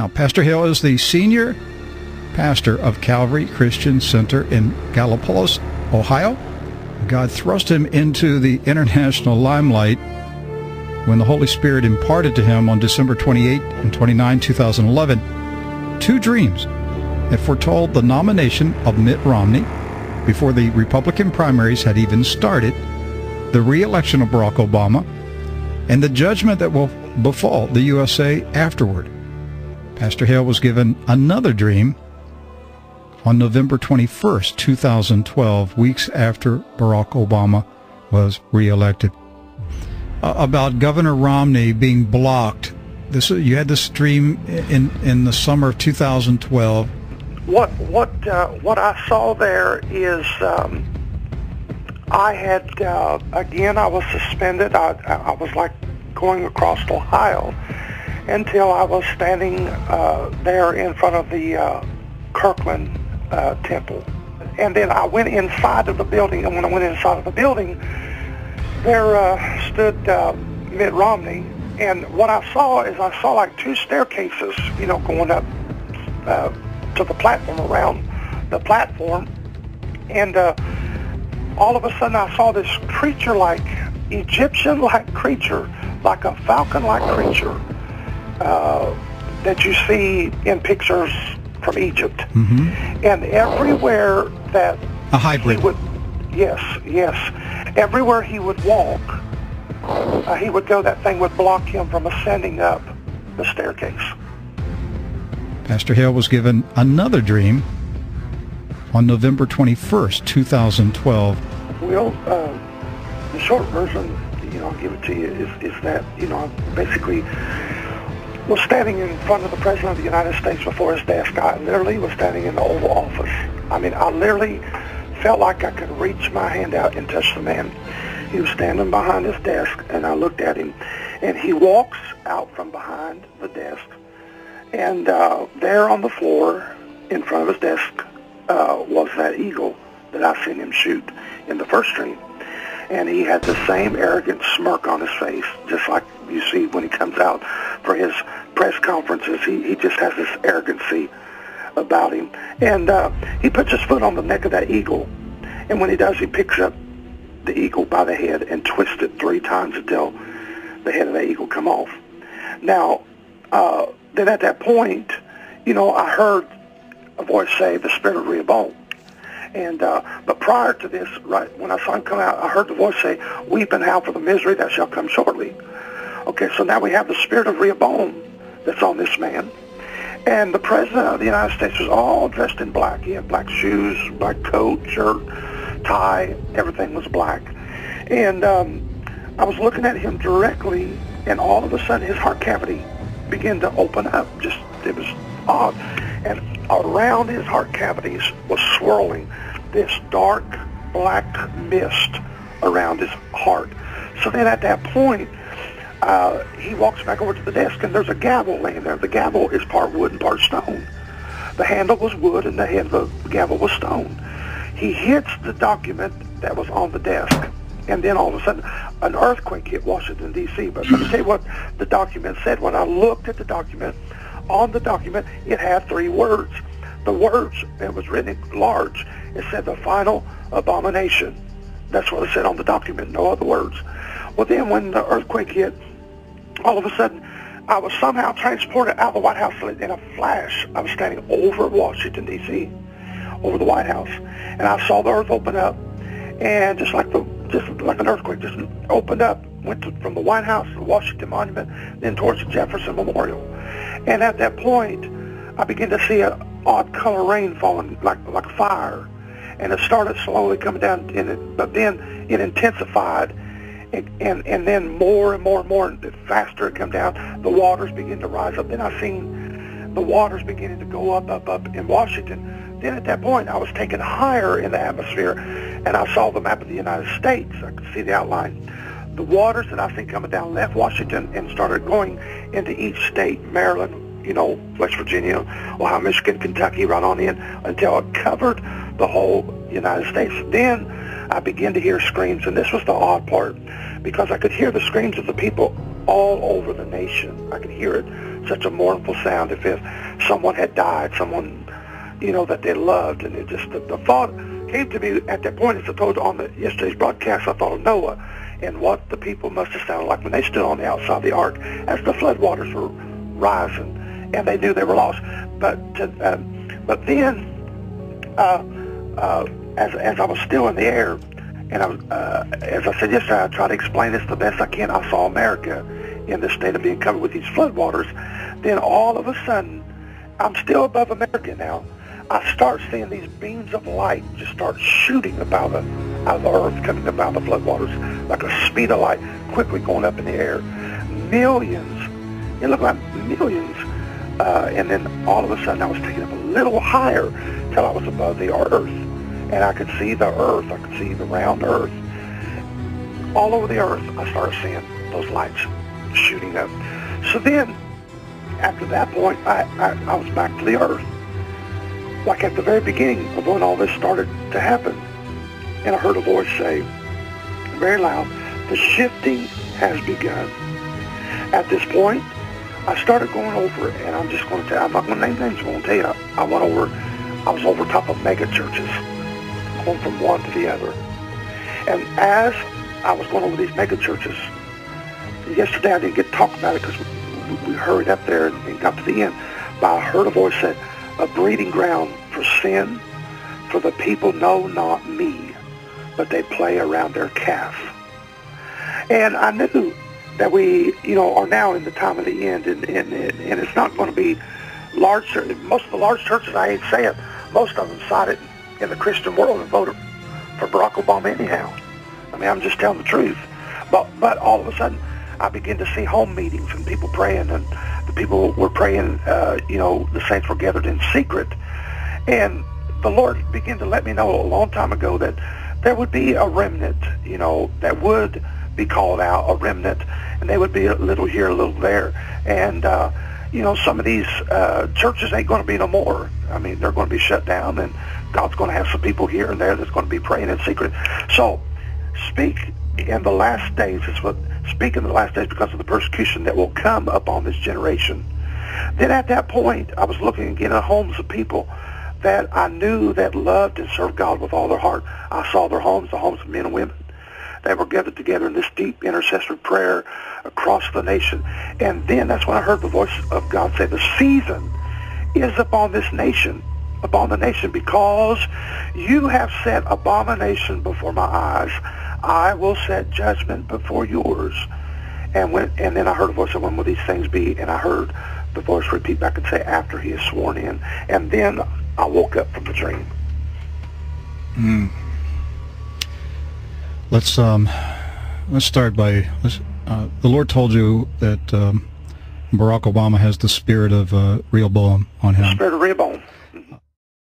Now, Pastor Hale is the senior pastor of Calvary Christian Center in Gallipolis, Ohio. God thrust him into the international limelight when the Holy Spirit imparted to him on December 28 and 29, 2011, two dreams that foretold the nomination of Mitt Romney before the Republican primaries had even started, the re-election of Barack Obama, and the judgment that will befall the USA afterward. Pastor Hale was given another dream on November 21st, 2012, weeks after Barack Obama was re-elected, about Governor Romney being blocked. You had this dream in the summer of 2012. What I saw there is I had again I was suspended. I was like going across Ohio until I was standing there in front of the Kirkland temple, and then I went inside of the building. And when I went inside of the building, there stood Mitt Romney. And what I saw is I saw like two staircases, going up to the platform, around the platform, and all of a sudden I saw this creature, like Egyptian-like creature, like a falcon-like creature that you see in pictures from Egypt. Mm-hmm. And everywhere that a hybrid. Yes, everywhere he would walk, he would go, that thing would block him from ascending up the staircase. Pastor Hale was given another dream on November 21st, 2012. Well, the short version, I'll give it to you, is that, I basically was standing in front of the President of the United States before his desk. I literally was standing in the Oval Office. I mean, I literally felt like I could reach my hand out and touch the man. He was standing behind his desk, and I looked at him, and he walks out from behind the desk, and there on the floor in front of his desk was that eagle that I seen him shoot in the first dream. And he had the same arrogant smirk on his face, just like you see when he comes out for his press conferences. He just has this arrogancy about him. And he puts his foot on the neck of that eagle, and when he does, he picks up the eagle by the head and twists it 3 times until the head of the eagle come off. Now, then at that point, I heard a voice say, "The Spirit of Rehoboam." And but prior to this, right when I saw him come out, I heard the voice say, "Weep and howl for the misery that shall come shortly." Okay, so now we have the Spirit of Rehoboam that's on this man. And the President of the United States was all dressed in black. He had black shoes, black coat, shirt, tie, everything was black. And I was looking at him directly, and all of a sudden his heart cavity began to open up. It was odd. And around his heart cavities was swirling this dark black mist around his heart. So then at that point, he walks back over to the desk, and there's a gavel laying there. The gavel is part wood and part stone. The handle was wood, and the head of the gavel was stone. He hits the document that was on the desk, and then all of a sudden, an earthquake hit Washington, D.C. But let me tell you what the document said. When I looked at the document, on the document, it had 3 words. The words, it was written large. It said, "The final abomination." That's what it said on the document, no other words. Well, then when the earthquake hit, all of a sudden, I was somehow transported out of the White House in a flash. I was standing over Washington, D.C., over the White House, and I saw the earth open up, and just like an earthquake, just opened up, went from the White House to the Washington Monument, then towards the Jefferson Memorial. And at that point, I began to see an odd color rain falling like fire, and it started slowly coming down, but then it intensified, and then more and more and more, and faster it come down. The waters begin to rise up. Then I seen the waters beginning to go up in Washington. Then at that point, I was taken higher in the atmosphere, and I saw the map of the United States. I could see the outline. The waters that I seen coming down left Washington and started going into each state, Maryland, West Virginia, Ohio, Michigan, Kentucky, right on in, until it covered the whole United States. Then I began to hear screams, and this was the odd part, because I could hear the screams of the people all over the nation. I could hear it, such a mournful sound, if someone had died, someone, you know, that they loved. And it just, the thought came to me at that point, as I told you on yesterday's broadcast, I thought of Noah and what the people must have sounded like when they stood on the outside of the ark as the floodwaters were rising, and they knew they were lost. But then, as I was still in the air, and as I said yesterday, I tried to explain this the best I can. I saw America in the state of being covered with these floodwaters. Then all of a sudden, I'm still above America now. I start seeing these beams of light just start shooting out of the earth, coming up out of the floodwaters, like a speed of light, quickly going up in the air. Millions, it looked like millions. And then all of a sudden I was taken up a little higher till I was above the earth. And I could see the earth, I could see the round earth. All over the earth, I started seeing those lights shooting up. So then, after that point, I was back to the earth. Like at the very beginning of when all this started to happen. And I heard a voice say, very loud, the shifting has begun. At this point, I started going over it, and I'm just going to tell you, I'm not going to name names, I'm going to tell you, I was over top of mega churches, going from one to the other. And as I was going over these mega churches, yesterday I didn't get to talk about it because we hurried up there and got to the end, but I heard a voice say, a breeding ground for sin, for the people know not me, but they play around their calf. And I knew that we, you know, are now in the time of the end, and it's not going to be large. Most of the large churches, I ain't saying, most of them sided in the Christian world and voted for Barack Obama anyhow. I mean, I'm just telling the truth. But all of a sudden, I begin to see home meetings and people praying, and the people were praying, you know, the saints were gathered in secret. And the Lord began to let me know a long time ago that there would be a remnant, you know, that would be called out, a remnant, and they would be a little here, a little there. And, you know, some of these churches ain't going to be no more. I mean, they're going to be shut down, and God's going to have some people here and there that's going to be praying in secret. So, speak in the last days because of the persecution that will come upon this generation. Then at that point, I was looking again at homes of people that I knew that loved and served God with all their heart. I saw their homes, the homes of men and women. They were gathered together in this deep intercessory prayer across the nation. And then that's when I heard the voice of God say, the season is upon this nation, upon the nation, because you have set abomination before my eyes. I will set judgment before yours. And then I heard a voice say, when will these things be? And I heard the voice repeat back and say, after he is sworn in. And then I woke up from the dream. Let's start by the Lord told you that Barack Obama has the spirit of Rehoboam on him. The spirit of Rehoboam.